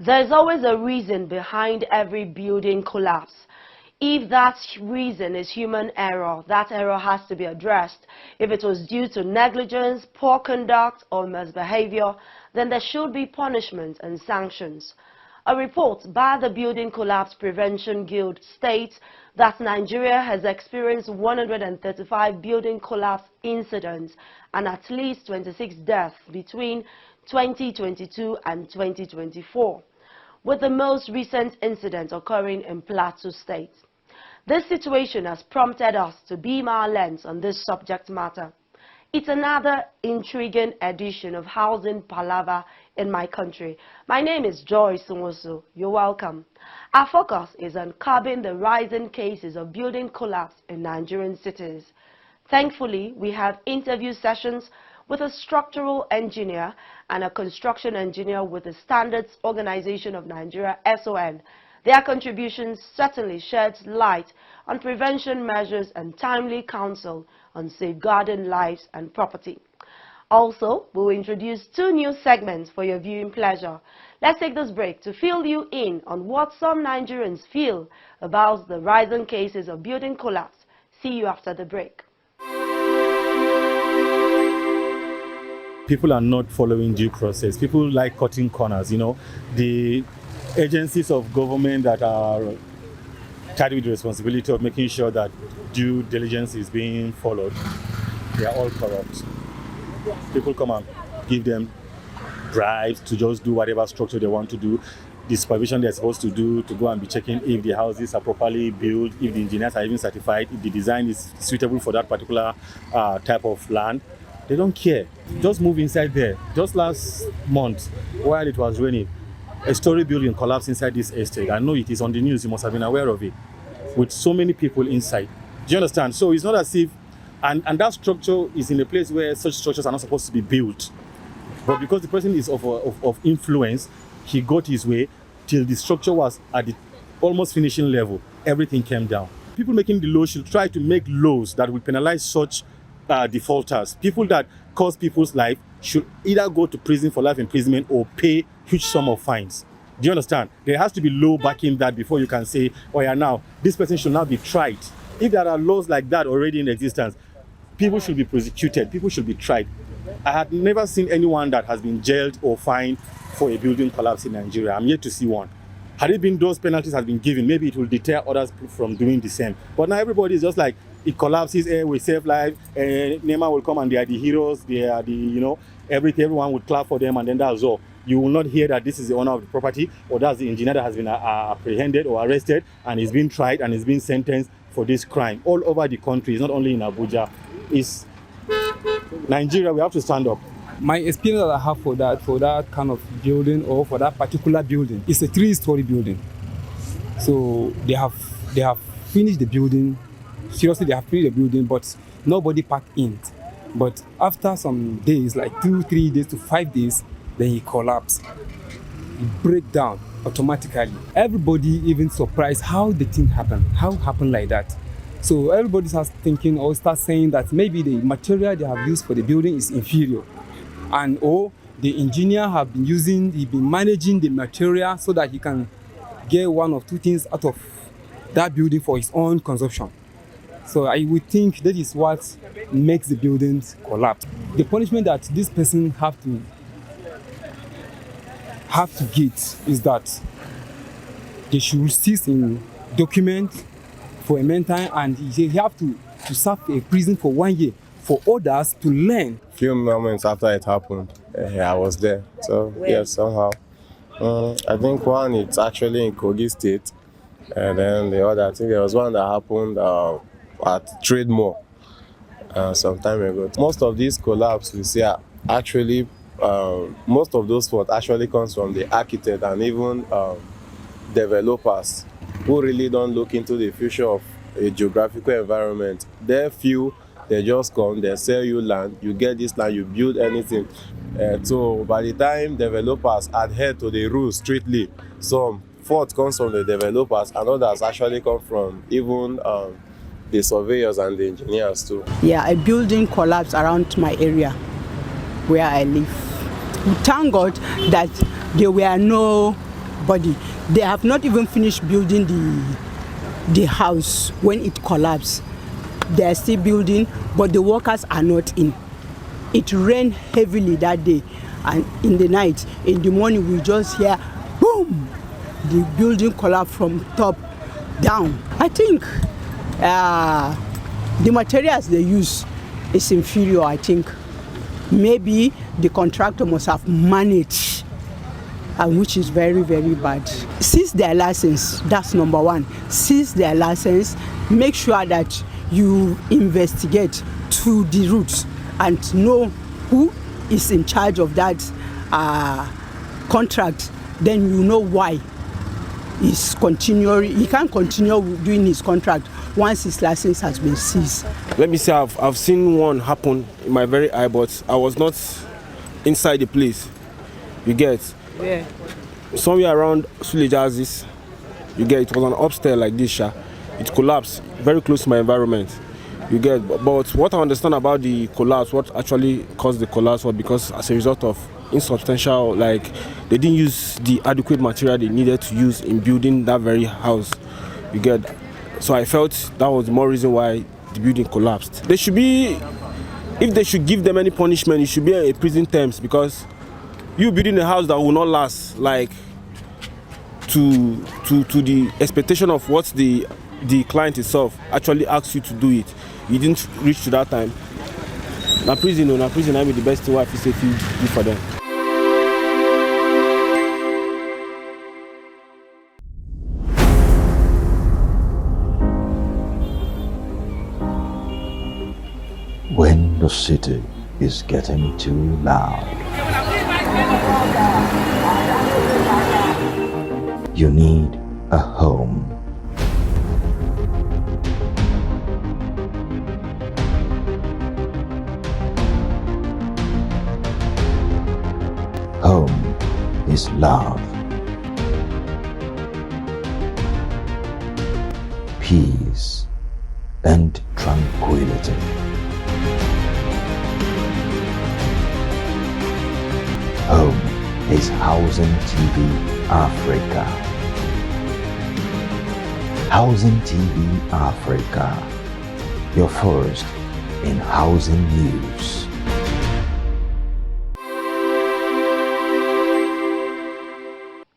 There's always a reason behind every building collapse. If that reason is human error, that error has to be addressed. If it was due to negligence, poor conduct, or misbehavior, then there should be punishment and sanctions. A report by the Building Collapse Prevention Guild states that Nigeria has experienced 135 building collapse incidents and at least 26 deaths between 2022 and 2024, with the most recent incident occurring in Plateau State. This situation has prompted us to beam our lens on this subject matter. It's another intriguing edition of Housing Palava in my country. My name is Joyce Nwosu. You're welcome. Our focus is on curbing the rising cases of building collapse in Nigerian cities. Thankfully, we have interview sessions with a structural engineer and a construction engineer with the Standards Organization of Nigeria, SON. Their contributions certainly sheds light on prevention measures and timely counsel on safeguarding lives and property. Also, we'll introduce two new segments for your viewing pleasure. Let's take this break to fill you in on what some Nigerians feel about the rising cases of building collapse. See you after the break. People are not following due process. People like cutting corners, The agencies of government that are charged with the responsibility of making sure that due diligence is being followed, they are all corrupt. People come and give them bribes to just do whatever structure they want to do. The supervision they're supposed to do to go and be checking if the houses are properly built, if the engineers are even certified, if the design is suitable for that particular type of land. They don't care. Just move inside there. Just last month, while it was raining, a story building collapsed inside this estate. I know it is on the news. You must have been aware of it. With so many people inside. Do you understand? So it's not as if, and that structure is in a place where such structures are not supposed to be built. But because the person is of influence, he got his way till the structure was at the almost finishing level. Everything came down. People making the laws should try to make laws that will penalize such defaulters. People that cause people's life should either go to prison for life imprisonment or pay huge sum of fines. Do you understand? There has to be law backing that before you can say, oh yeah, now this person should not be tried. If there are laws like that already in existence, people should be prosecuted, people should be tried. I had never seen anyone that has been jailed or fined for a building collapse in Nigeria. I'm yet to see one. Had it been those penalties have been given, maybe it will deter others from doing the same. But now everybody is just like, it collapses, we save life, and Nema will come and they are the heroes, they are the, everyone would clap for them and then that's all. You will not hear that this is the owner of the property or that's the engineer that has been apprehended or arrested and is being tried and is being sentenced for this crime. All over the country, it's not only in Abuja, it's Nigeria, we have to stand up. My experience that I have for that kind of building or for that particular building, it's a 3-story building. So they have finished the building. Seriously, they have finished the building, but nobody packed in. But after some days, like 2-3 days to 5 days, then he collapsed. He break down automatically. Everybody even surprised how the thing happened. How it happened like that? So everybody starts thinking or starts saying that maybe the material they have used for the building is inferior. And or the engineer he's been managing the material so that he can get one or two things out of that building for his own consumption. So I would think that is what makes the buildings collapse. The punishment that this person have to get is that they should cease in document for a meantime and they have to serve a prison for 1 year for others to learn. Few moments after it happened, I was there. So yes, somehow. I think one, it's actually in Kogi State. And then the other, I think there was one that happened at Trade Mall some time ago. Most of these collapses we see are actually, most of those faults actually comes from the architect and even developers who really don't look into the future of a geographical environment. They're few, they just come, they sell you land, you get this land, you build anything. So by the time developers adhere to the rules strictly, some fault comes from the developers and others actually come from even the surveyors and the engineers too. Yeah, a building collapsed around my area where I live. We thank God that there were no body. They have not even finished building the house when it collapsed. They are still building, but the workers are not in. It rained heavily that day, and in the night, in the morning, we just hear boom, the building collapsed from top down. I think the materials they use is inferior. I think maybe the contractor must have managed, which is very, very bad. Seize their license, that's number one. Seize their license, make sure that you investigate to the roots and know who is in charge of that contract. Then you know why he's continuing. He can't continue doing his contract once his license has been seized. Let me say I've seen one happen in my very eye, but I was not inside the place. You get? Yeah. Somewhere around Sulejazis, you get, it was an upstairs like this, it collapsed very close to my environment. You get, but what I understand about the collapse, what actually caused the collapse was because as a result of insubstantial, like they didn't use the adequate material they needed to use in building that very house. You get, so I felt that was the more reason why the building collapsed. They should be, if they should give them any punishment, it should be a prison terms, because you building a house that will not last, like to the expectation of what the client itself actually asks you to do it. You didn't reach to that time. Now prison, I mean the best way if you say you do for them. When the city is getting too loud, you need a home. Home is love, peace, and tranquility. Home is Housing TV Africa. Housing TV Africa, your first in housing news.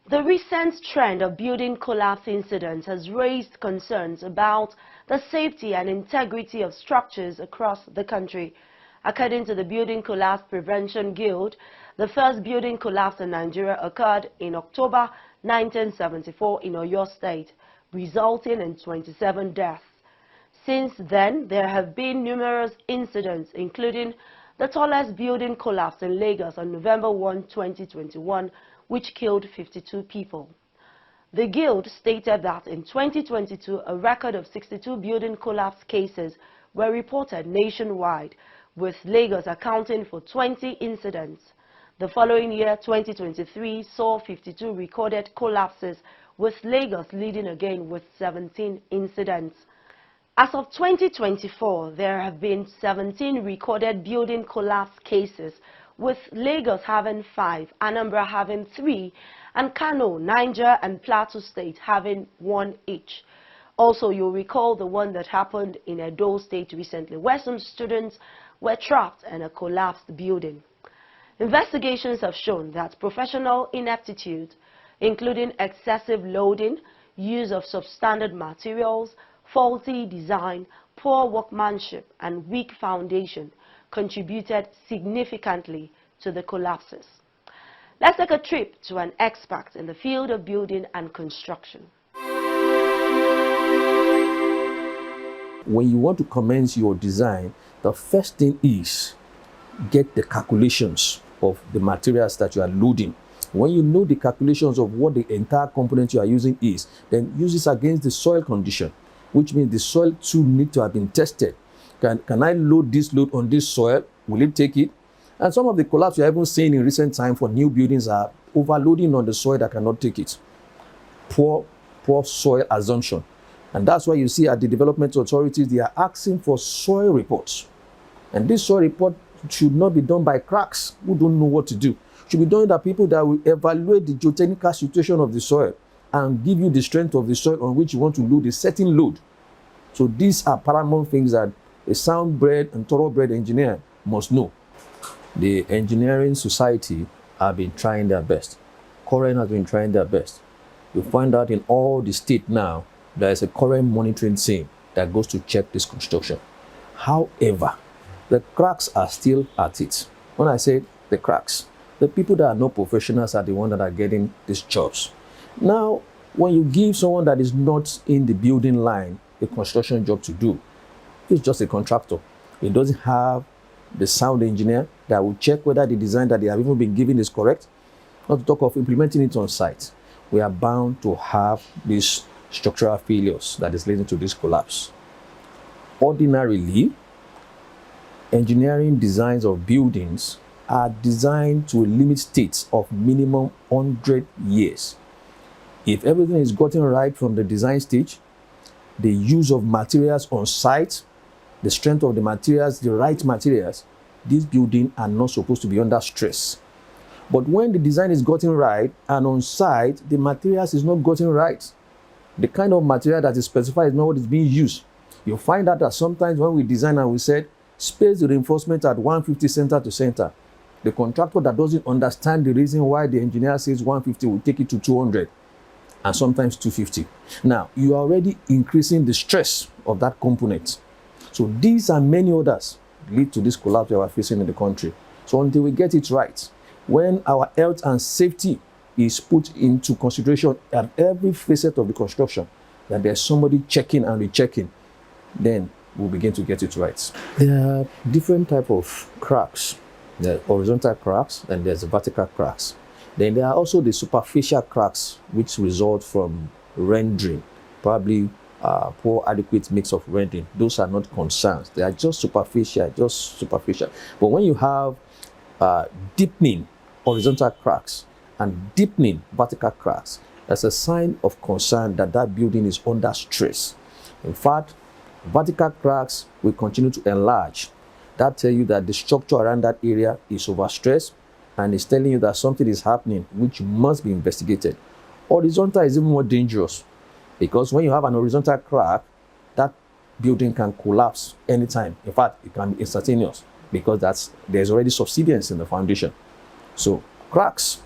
The recent trend of building collapse incidents has raised concerns about the safety and integrity of structures across the country. According to the Building Collapse Prevention Guild, the first building collapse in Nigeria occurred in October 1974 in Oyo State, resulting in 27 deaths. Since then, there have been numerous incidents, including the tallest building collapse in Lagos on November 1, 2021, which killed 52 people. The Guild stated that in 2022, a record of 62 building collapse cases were reported nationwide, with Lagos accounting for 20 incidents. The following year, 2023, saw 52 recorded collapses, with Lagos leading again with 17 incidents. As of 2024, there have been 17 recorded building collapse cases, with Lagos having 5, Anambra having 3, and Kano, Niger, and Plateau State having 1 each. Also, you'll recall the one that happened in Edo State recently, where some students were trapped in a collapsed building. Investigations have shown that professional ineptitude, including excessive loading, use of substandard materials, faulty design, poor workmanship, and weak foundation, contributed significantly to the collapses. Let's take a trip to an expert in the field of building and construction. When you want to commence your design, the first thing is get the calculations of the materials that you are loading. When you know the calculations of what the entire component you are using is, then use this against the soil condition, which means the soil too need to have been tested. Can I load this load on this soil? Will it take it? And some of the collapse we are even seeing in recent time for new buildings are overloading on the soil that cannot take it. Poor soil assumption. And that's why you see at the development authorities, they are asking for soil reports. And this soil report should not be done by cracks who don't know what to do. should be done that people that will evaluate the geotechnical situation of the soil and give you the strength of the soil on which you want to load a certain load. So these are paramount things that a sound-bred and thoroughbred engineer must know. The engineering society have been trying their best. Current has been trying their best. You find out in all the state now, there is a current monitoring team that goes to check this construction. However, the cracks are still at it. When I say the cracks, the people that are not professionals are the ones that are getting these jobs. Now, when you give someone that is not in the building line a construction job to do, he's just a contractor. He doesn't have the sound engineer that will check whether the design that they have even been given is correct. Not to talk of implementing it on site. We are bound to have these structural failures that is leading to this collapse. Ordinarily, engineering designs of buildings are designed to a limit state of minimum 100 years. If everything is gotten right from the design stage, the use of materials on site, the strength of the materials, the right materials, these buildings are not supposed to be under stress. But when the design is gotten right and on site, the materials is not gotten right, the kind of material that is specified is not what is being used. You'll find out that sometimes when we design and we said, space the reinforcement at 150 center to center, the contractor that doesn't understand the reason why the engineer says 150 will take it to 200 and sometimes 250. Now, you are already increasing the stress of that component. So these and many others lead to this collapse we are facing in the country. So until we get it right, when our health and safety is put into consideration at every facet of the construction, that there's somebody checking and rechecking, then we'll begin to get it right. There are different types of cracks. There are horizontal cracks and there's the vertical cracks. Then there are also the superficial cracks which result from rendering, probably poor adequate mix of rendering. Those are not concerns. They are just superficial. But when you have deepening horizontal cracks and deepening vertical cracks, that's a sign of concern that that building is under stress. In fact, vertical cracks will continue to enlarge. That tells you that the structure around that area is overstressed and is telling you that something is happening which must be investigated. Horizontal is even more dangerous because when you have an horizontal crack, that building can collapse anytime. In fact, it can be instantaneous because there's already subsidence in the foundation. So cracks,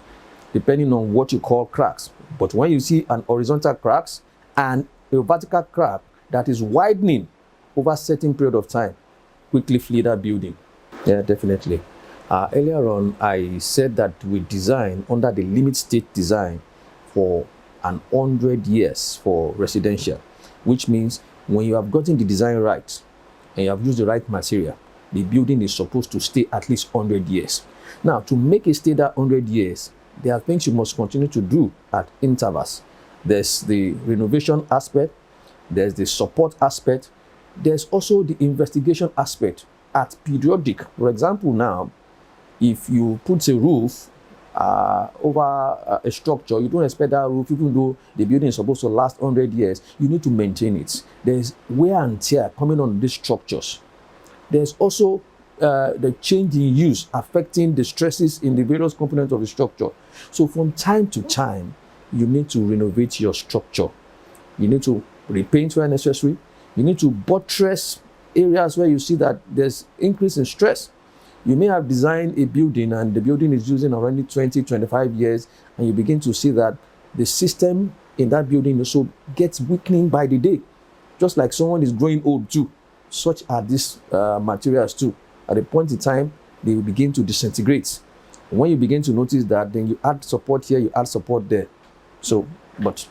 depending on what you call cracks. But when you see an horizontal cracks and a vertical crack that is widening over a certain period of time, quickly flee that building. Yeah, definitely. Earlier on, I said that we design under the limit state design for 100 years for residential, which means when you have gotten the design right and you have used the right material, the building is supposed to stay at least 100 years. Now, to make it stay that 100 years, there are things you must continue to do at intervals. There's the renovation aspect, there's the support aspect, there's also the investigation aspect at periodic. For example, now, if you put a roof over a structure, you don't expect that roof, even though the building is supposed to last 100 years, you need to maintain it. There's wear and tear coming on these structures. There's also the change in use affecting the stresses in the various components of the structure. So from time to time, you need to renovate your structure. You need to repaint where necessary. You need to buttress areas where you see that there's increase in stress. You may have designed a building and the building is using already 20, 25 years, and you begin to see that the system in that building also gets weakening by the day. Just like someone is growing old too. Such are these materials too. At a point in time, they will begin to disintegrate. And when you begin to notice that, then you add support here, you add support there. So, but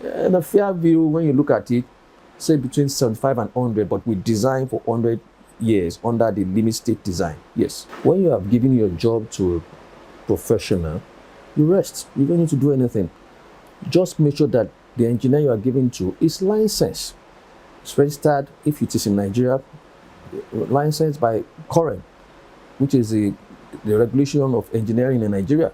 in a fair view, when you look at it, say between 75 and 100, but we design for 100 years under the limit state design. Yes. When you have given your job to a professional, you rest. You don't need to do anything. Just make sure that the engineer you are giving to is licensed. It's registered, if it is in Nigeria, licensed by Current, which is the regulation of engineering in Nigeria.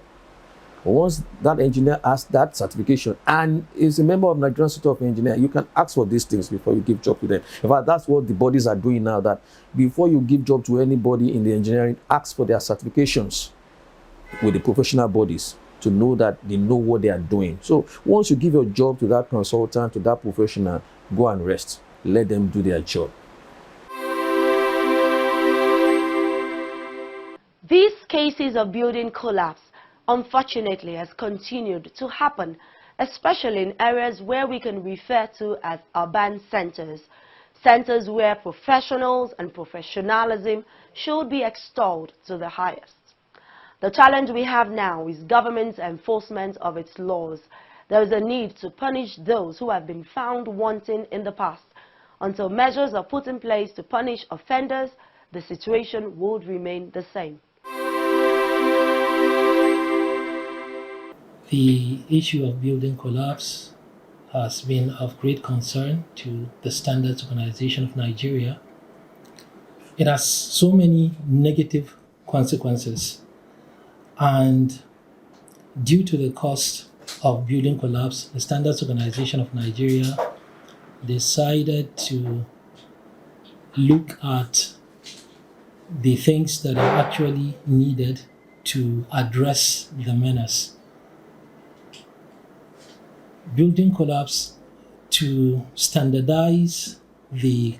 Once that engineer has that certification and is a member of Nigerian Institute of Engineers, you can ask for these things before you give job to them. In fact, that's what the bodies are doing now, that before you give job to anybody in the engineering, ask for their certifications. with the professional bodies to know that they know what they are doing. So once you give your job to that consultant, to that professional, go and rest. Let them do their job. These cases of building collapse, unfortunately, has continued to happen, especially in areas where we can refer to as urban centers, centers where professionals and professionalism should be extolled to the highest. The challenge we have now is government's enforcement of its laws. There is a need to punish those who have been found wanting in the past. Until measures are put in place to punish offenders, the situation would remain the same. The issue of building collapse has been of great concern to the Standards Organization of Nigeria. It has so many negative consequences, and due to the cost of building collapse, the Standards Organization of Nigeria decided to look at the things that are actually needed to address the menace. Building collapse, to standardize the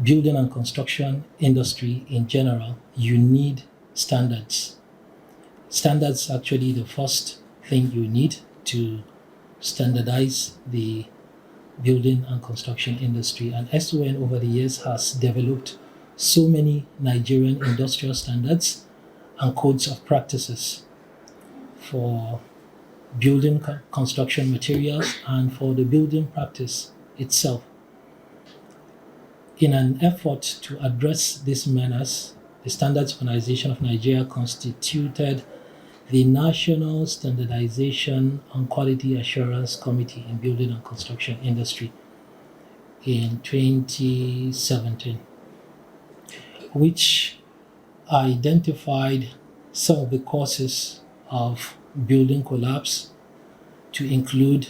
building and construction industry in general, you need standards. Standards are actually the first thing you need to standardize the building and construction industry. And SON over the years has developed so many Nigerian industrial standards and codes of practices for building construction materials and for the building practice itself. In an effort to address this menace, the Standards Organization of Nigeria constituted the National Standardization and Quality Assurance Committee in Building and Construction Industry in 2017, which identified some of the causes of building collapse, to include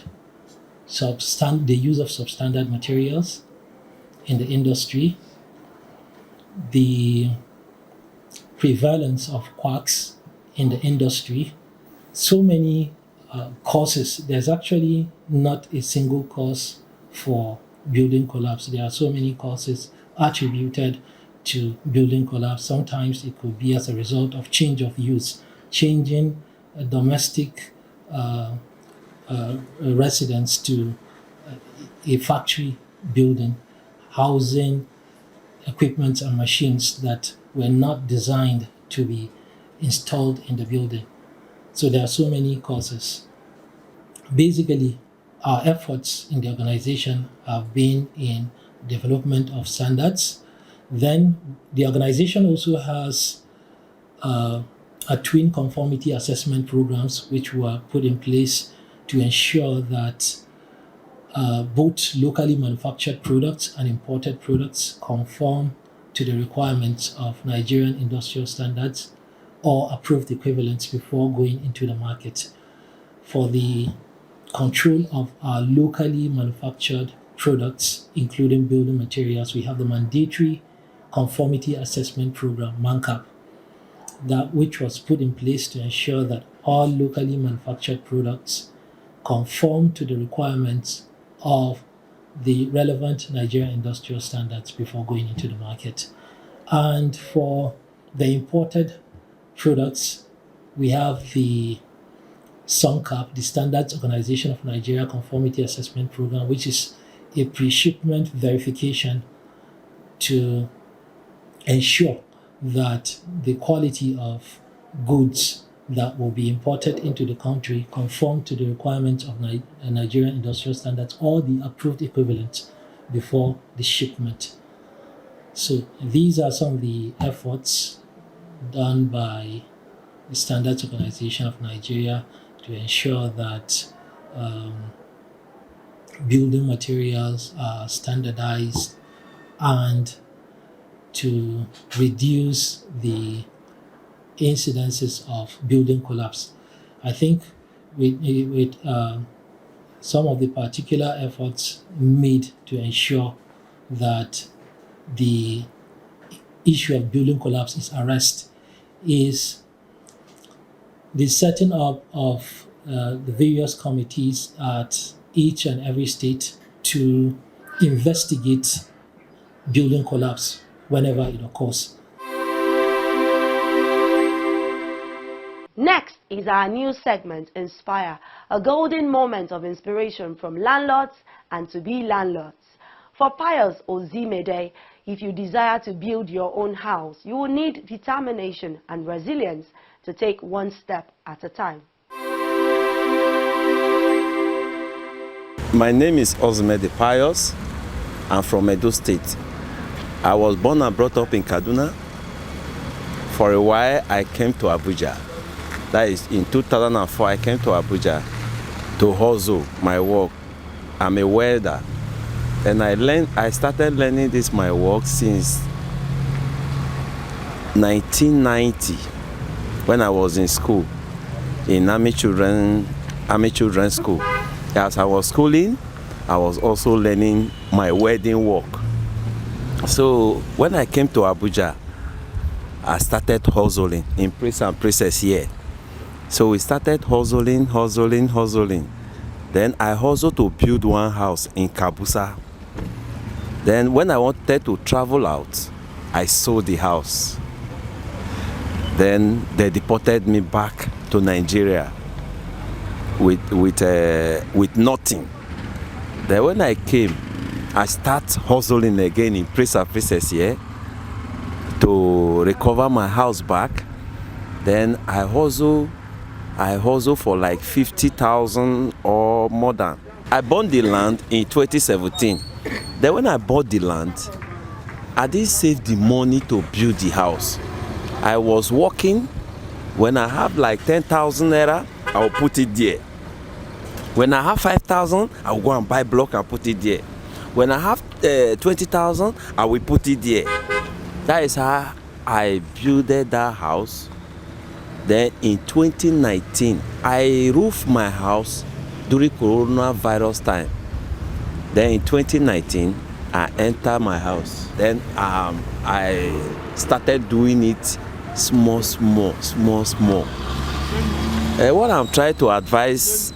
the use of substandard materials in the industry, the prevalence of quacks in the industry. So many causes. There's actually not a single cause for building collapse. There are so many causes attributed to building collapse. Sometimes it could be as a result of change of use, changing a domestic residence to a factory building, housing equipment and machines that were not designed to be installed in the building. So there are so many causes. Basically, our efforts in the organization have been in development of standards. Then the organization also has a twin conformity assessment programs which were put in place to ensure that both locally manufactured products and imported products conform to the requirements of Nigerian industrial standards or approved equivalents before going into the market. For the control of our locally manufactured products, including building materials, we have the mandatory conformity assessment program, MANCAP, which was put in place to ensure that all locally manufactured products conform to the requirements of the relevant Nigerian industrial standards before going into the market. And for the imported products, we have the SONCAP, the Standards Organization of Nigeria Conformity Assessment Program, which is a pre-shipment verification to ensure that the quality of goods that will be imported into the country conform to the requirements of Nigerian industrial standards or the approved equivalent before the shipment. So these are some of the efforts done by the Standards Organization of Nigeria to ensure that building materials are standardized and to reduce the incidences of building collapse. I think with some of the particular efforts made to ensure that the issue of building collapse is addressed is the setting up of the various committees at each and every state to investigate building collapse whenever it occurs. Next is our new segment, Inspire, a golden moment of inspiration from landlords and to-be landlords. For Pius Ozimede, if you desire to build your own house, you will need determination and resilience to take one step at a time. My name is Ozimede Pius. I'm from Edo State. I was born and brought up in Kaduna. For a while, I came to Abuja. That is, in 2004, I came to Abuja to hustle my work. I'm a welder. And I started learning this my work since 1990 when I was in school, in Army Children's School. As I was schooling, I was also learning my welding work. So when I came to Abuja, I started hustling in Prince and Princess here. So we started hustling. Then I hustled to build one house in Kabusa. Then when I wanted to travel out, I sold the house. Then they deported me back to Nigeria with nothing. Then when I came, I start hustling again in Prince and Princess here to recover my house back. Then I hustle for like 50,000 or more than. I bought the land in 2017. Then when I bought the land, I didn't save the money to build the house. I was working. When I have like 10,000 naira, I will put it there. When I have 5,000, I will go and buy block and put it there. When I have 20,000, I will put it there. That is how I built that house. Then in 2019, I roofed my house during coronavirus time. Then in 2019, I entered my house. Then I started doing it small. What I'm trying to advise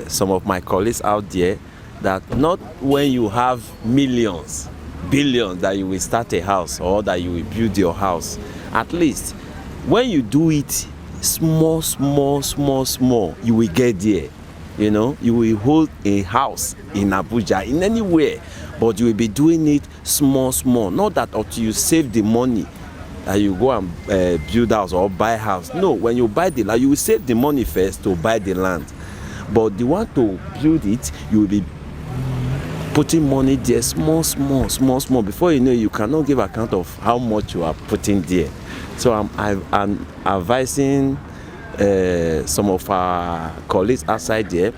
some of my colleagues out there, that not when you have millions, billions that you will start a house or that you will build your house. At least when you do it small, you will get there. You know, you will hold a house in Abuja, in anywhere, but you will be doing it small. Not that until you save the money that you go and build house or buy house. No, when you buy the land, you will save the money first to buy the land. But the one to build it, you will be putting money there small. Before you know, you cannot give account of how much you are putting there. So I'm advising some of our colleagues outside there,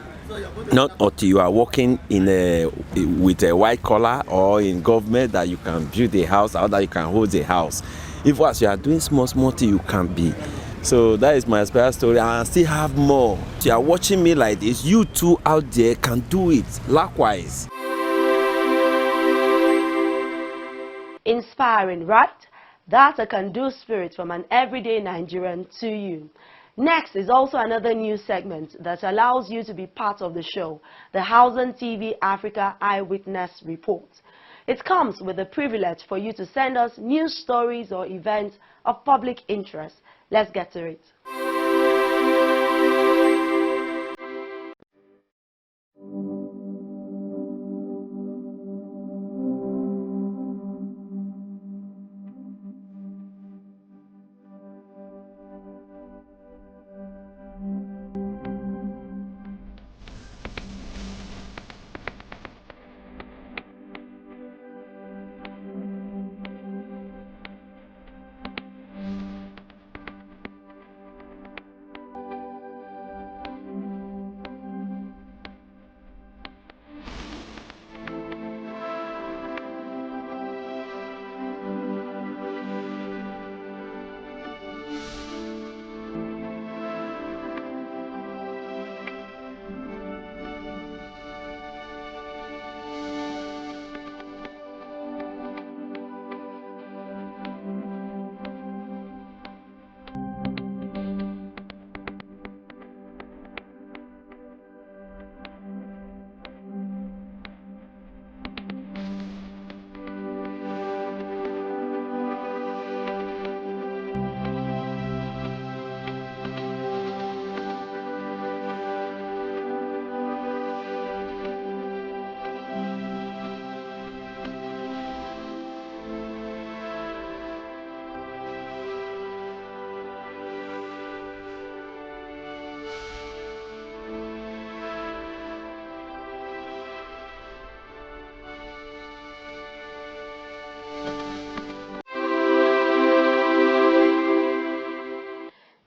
not until you are working with a white collar or in government that you can build a house or that you can hold a house. If as you are doing small thing, you can be. So that is my Inspire story, and I still have more. If you are watching me like this, you too out there can do it. Likewise. Inspiring, right? That's a can-do spirit from an everyday Nigerian to you. Next is also another new segment that allows you to be part of the show, the Housing TV Africa Eyewitness Report. It comes with the privilege for you to send us news stories or events of public interest. Let's get to it.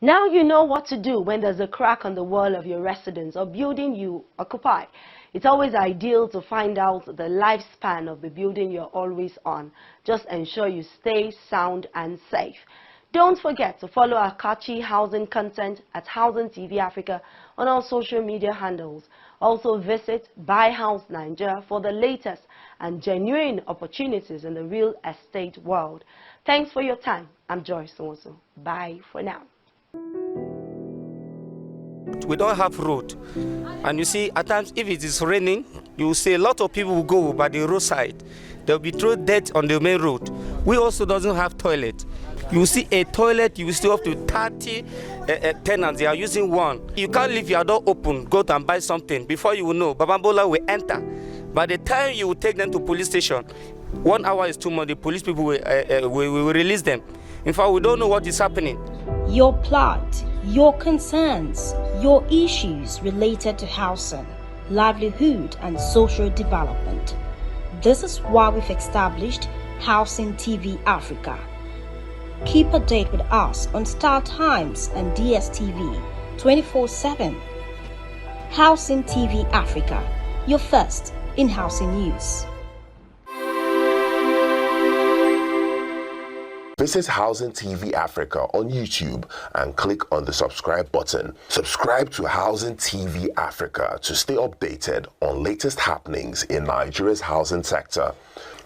Now you know what to do when there's a crack on the wall of your residence or building you occupy. It's always ideal to find out the lifespan of the building you're always on. Just ensure you stay sound and safe. Don't forget to follow our catchy housing content at Housing TV Africa on our social media handles. Also visit Buy House Nigeria for the latest and genuine opportunities in the real estate world. Thanks for your time. I'm Joyce Nwosu. Bye for now. We don't have road, and you see at times if it is raining, you will see a lot of people will go by the roadside. They'll be thrown dirt on the main road. We also doesn't have toilet. You will see a toilet, you will see up to 30 tenants. They are using one. You can't leave your door open, go and buy something. Before you will know, Babambola will enter. By the time you will take them to police station, 1 hour is too much. The police people will release them. In fact, we don't know what is happening. Your plight, your concerns, your issues related to housing, livelihood and social development. This is why we've established Housing TV Africa. Keep a date with us on Star Times and DSTV 24/7. Housing TV Africa, your first in housing news. Visit Housing TV Africa on YouTube and click on the subscribe button. Subscribe to Housing TV Africa to stay updated on latest happenings in Nigeria's housing sector.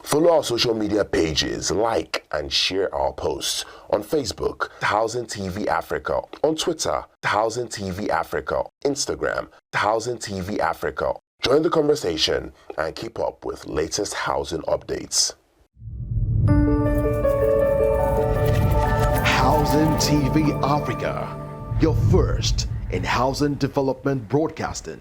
Follow our social media pages, like and share our posts on Facebook, Housing TV Africa, on Twitter, Housing TV Africa, Instagram, Housing TV Africa. Join the conversation and keep up with latest housing updates. Housing TV Africa, your first in housing development broadcasting.